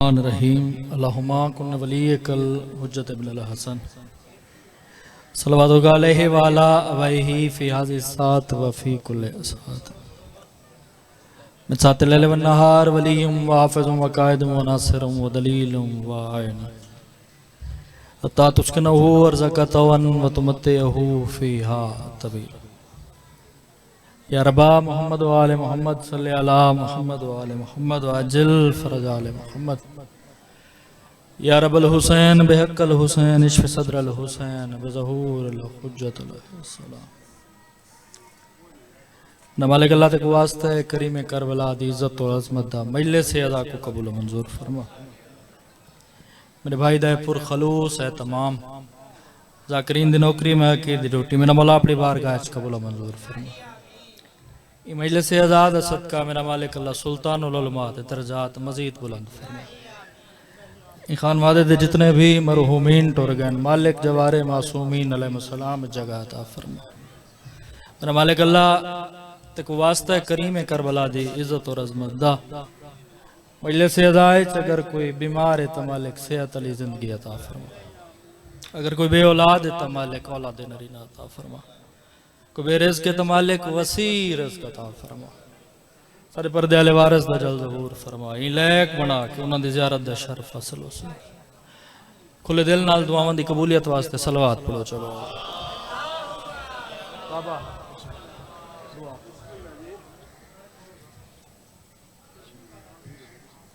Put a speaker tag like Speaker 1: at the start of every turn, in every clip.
Speaker 1: रहीम अल्लाहुम्मा कुन वलियकल हुज्जत इब्न अल हसन सल्लल्लाहु अलैहि व अला अबैहि फी हाज़िहि सात व फी कुल्लि सात मिसात लैल व नहार वलियुम व हाफ़िज़ुम व कायदुम व नासिरुम व दलीलुम व आइन अता तुस्किनहु अर्ज़क़तवन व तुमत्तिअहु फ़ीहा तबील या रब्बा मोहम्मद व आले मोहम्मद सल्लि अला मोहम्मद व आले मोहम्मद व अज्जिल फ़रज आले मोहम्मद या रब्बल हुसैन बिहक़्क़िल हुसैन इश्फ़ सद्रल हुसैन बिज़हूरिल हुज्जतिल सलाम। न मालिक अल्लाह तक वास्ता है करीम करबला दी इज़्ज़त और अज़मत दा मजलिस से अदा को कबूल मंजूर फरमा। मेरे भाई दा पुर खलूस है तमाम ज़ाकिरीन दी नौकरी में की दी ड्यूटी मेरा मौला अपनी बारगाह च कबूल मंजूर फरमा। ये मजलिस से आज़ाद सदका मेरा मालिक अल्लाह सुल्तानुल उलमा दे दर्जात मज़ीद बुलंद फरमा। खान वादे दे जितने भी मरहूमीन टुर गए मालिक जवारे मासूमीन अलैहिस्सलाम जगह अता फरमा। मेरा मालिक अल्लाह तक वास्ता करीम करबला दी इज्जत और अजमत दा मजलिस से अदाए अगर कोई बीमार है तो मालिक सेहत अली जिंदगी अता फरमा। अगर कोई बे औलाद है तो मालिक औलाद नरीना अता फरमा। कोई बेरिज़्क़ है तो मालिक वसी रिज़्क़ अता फरमा। सारे पर्दे वाले वारिस दा जल ज़हूर फरमा। ई लायक बना के उन्हां दी ज़ियारत दा शर्फ हासिल हो सके। खुले दिल नाल दुआवां दी कबूलियत वास्ते सलवात पढ़ो। चलो बाबा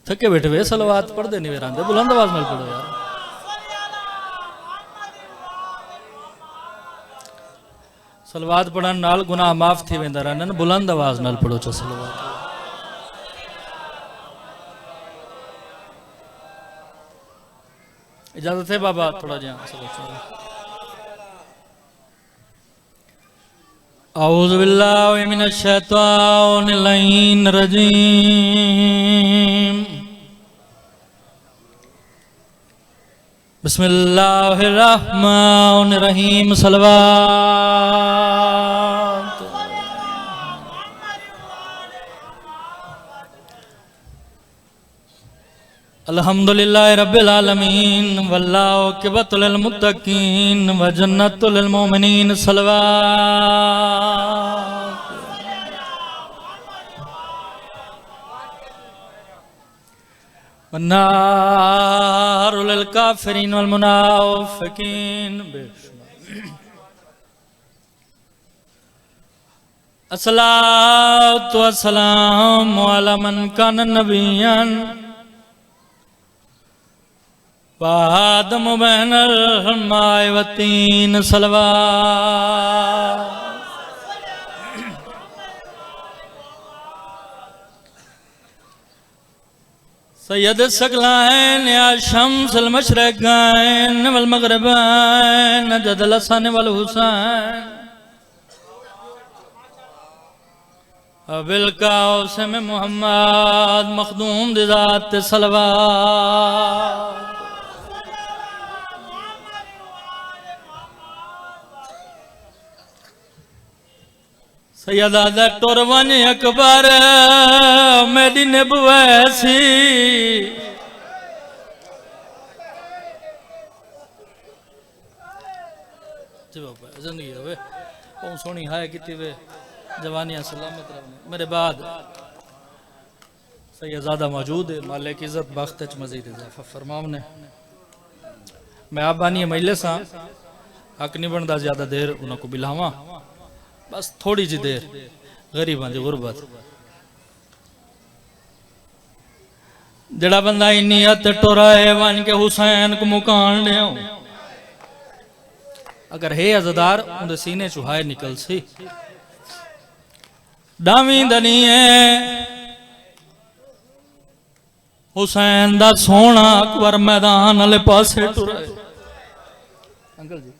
Speaker 1: थके बैठे वे सलवात पढ़दे नहीं वेरांदे बुलंद आवाज नाल पढ़ो यार। सलवात पढ़न नाल गुनाह माफ थी वेंदा रहन। बुलंद आवाज नाल पढ़ो च सलवात। इजाजत है बाबा थोड़ा जिहा औज़ु बिल्लाहि मिनश शैतानिर रजीम बिस्मिल्लाहिर रहमानिर रहीम सलवात। अल्हम्दुलिल्लाहि रब्बिल आलमीन वल्लाहु अक़िबतु लिल मुत्तक़ीन व जन्नतु लिल मोमिनीन सलवात। वन्नारु लिल काफ़िरीन वल मुनाफ़िक़ीन। अस्सलातु वस्सलामु अला मन कान नबिय्यन वादम बैनल माए वतीन सलवात। सैयद सकलैन या शम्सुल मशरिक़ैन वल मग़रिबैन जदल हसन वल हुसैन अबिल कासिम मोहम्मद मखदूम दी ज़ात सलवात। सैयदा दा टुरवन अकबर मेरी नबुवैसी जिंदगी वे बहुत सोहनी है कितनी वे जवानियां सलामत रहने। मेरे बाद सैयदादा मौजूद है मालिक इज्जत बख्त च मजीद इजाफा फरमाव ने। मैं आप बानी मजलिस हाँ हक नहीं बनता ज्यादा देर उन्होंने बिलावा बस थोड़ी जी देर गरीबां दी गुरबत। जड़ा बंदा नियत टुराए वन के हुसैन को मुकान ले अगर है अज़दार उनके सीने चुहाए निकल सी डावी दनिए हुसैन दा सोना अकबर मैदान वाले पासे टुराए। अंकल जी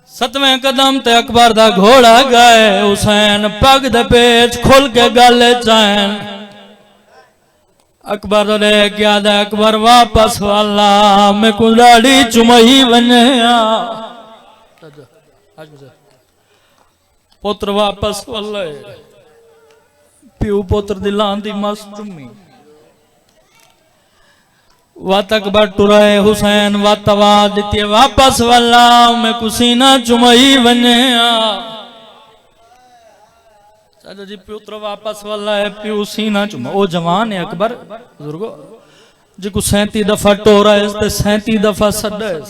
Speaker 1: सतवें कदम ते अकबर दा घोड़ा गए हुसैन पग दे पेच खुल के गल चैन अकबर ले गया दे अकबर वापस वाला मैं कुलाड़ी चुमई वने पुत्र वापस वाले प्यू पुत्र दिलां दी मस्त चुमी वात अकबर टुराए हुसैन वातवा दिते वापस वाला में कुसीना चुमई वने साजो जी पुत्र वापस वाला है पियो सीना चुमा ओ जवान है अकबर बुजुर्गो जिको 37 दफा टोरा है 37 दफा सदा है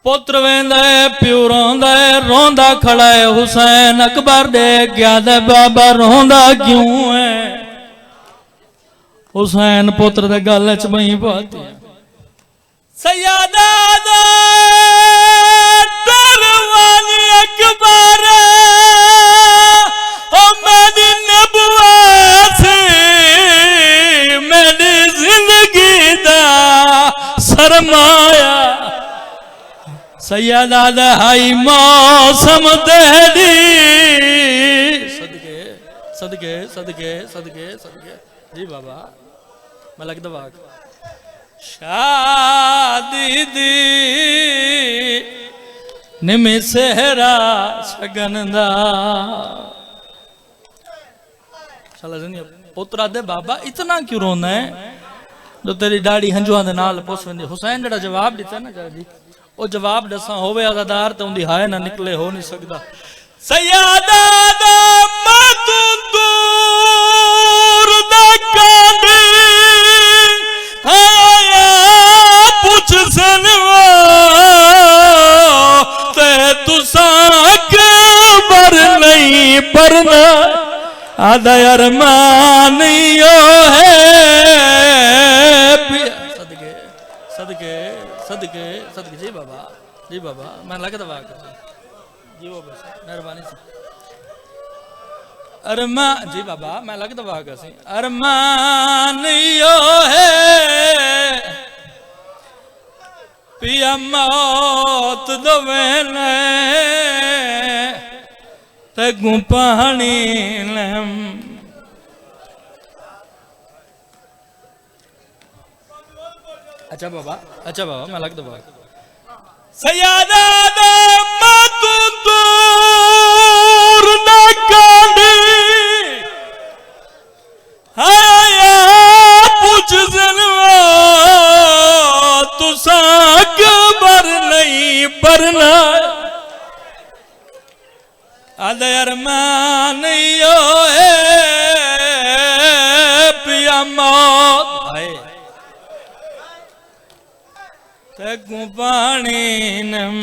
Speaker 1: पुत्र वेंदा है पियो रोंदा है रोंदा खड़ा है हुसैन अकबर दे गया दे बाबा रोंदा क्यों है हुसैन पुत्र दे गल च बई पाती सैयदा दरवानी अकबर ओ मेरी नबुवत मेरी जिंदगी दा सरमाया सैयदा दहाई मौसम तेरी सदके सदके सदके सदके सदके जी बाबा मैं लगता वाक शादी दी निमे सेहरा शगनदा चला जनी पुत्रा दे बाबा इतना क्यों रोना है जो तेरी दाढ़ी हंजुआ दे नाल पुछ वेंदी हुसैन जड़ा जवाब दिता ना जी ओ जवाब दसा होवे आजादार तो उंदी हाय ना निकले हो नहीं सकदा सैयदा दा मातू दूर दा कांडी आया पुछ सनवा ते तुसा अकबर नहीं परना आदा अरमानियो है सदके सदके सदके सदके जी बाबा मैं लगता वाक जी वो बस मेहरबानी से अरमा जी बाबा मैं लगता वाक सी अरमान यो है पिया मौत दवेन ते गुपानी लम अच्छा बाबा मैं लगता वाक सैयदा दा मातू दूर ना कांडी आया पुछ जनवा तुसा अकबर नहीं परना आदे अरमान यो है पिया मौत आए तगु पानी नम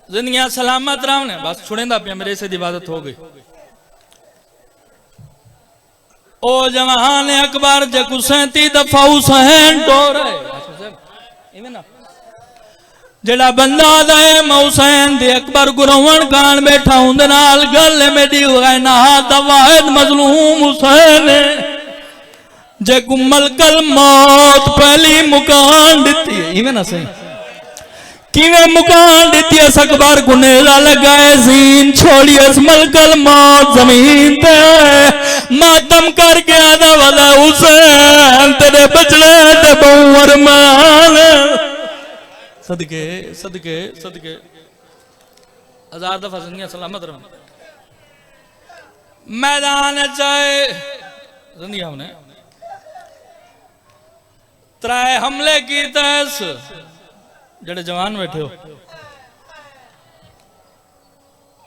Speaker 1: जिंदगियां सलामत रहो ने बस छुड़ेंदा पिया मेरे से इबादत हो गई ओ जवान अकबर जकु 37 दफा हुसैन टोर है जेड़ा बंदा दे हुसैन दे अकबर गुरवन कान बैठा उंदे नाल गल मेरी होए ना दवाद मजलूम हुसैन जे मलकल मौत पहली मुकान दिती इवें ना सही किवें मुकान दिती अकबर गुनेला लगाए जीन छोड़ी अस मलकल मौत जमीन पे मातम कर गया दा वदा हुसैन तेरे बचड़े ते बहु अरमान सदके सदके सदके हजार दफा जिंदगी सलामत रहो मैदान चाहे जिंदगी हमने त्राए हमले की तस जड़े जवान बैठे हो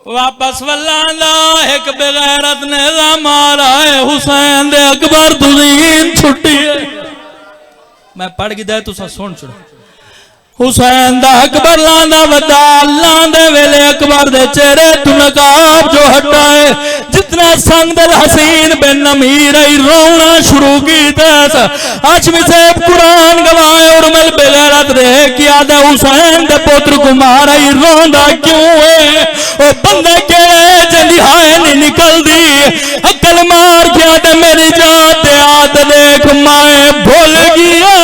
Speaker 1: वापस वल्लांदा एक बेगैरत ने मारा है हुसैन दे अकबर दुदीन छुट्टी है मैं पढ़ गया तुसा सुन छुड़ हुसैन दा अकबर लांदा वदा लांदे वेले अकबर दे चेहरे तू नकाब जो हटाए जितना संगदल हसीन बिन अमीर आई रोना शुरू की दस आज भी से कुरान गवाए और मल बेगैरत रहे किया दे हुसैन दे पुत्र को मारा ही रोंदा क्यों है ओ बंदे के जल्दी हाय नहीं निकल दी अकल मार गया दे मेरी जान दे आद देख माए भूल गया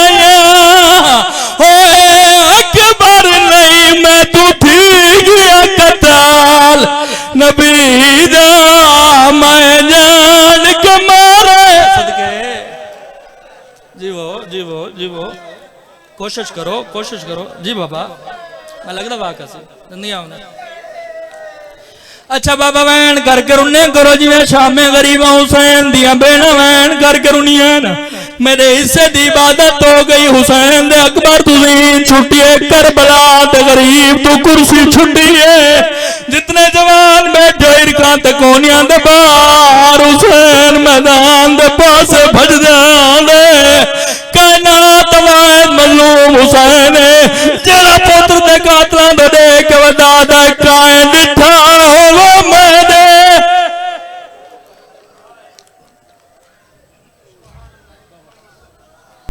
Speaker 1: अकबर नहीं मैं तू ठीक गया कताल नबी दा मैं जान के मारे जीवो कोशिश करो जी बाबा मैं लगता वाकई नहीं आऊना अच्छा बाबा वैन करके रुने करो जिवें शामे गरीब हुसैन दिया बेना वैन करके रुनिया न मेरे हिस्से की इबादत हो गई हुसैन दे अकबर तुसीं छुट्टिए करबला ते गरीब तू कुर्सी छुट्टी है जितने जवान बैठे इरकां ते कोनियां दे बाहर हुसैन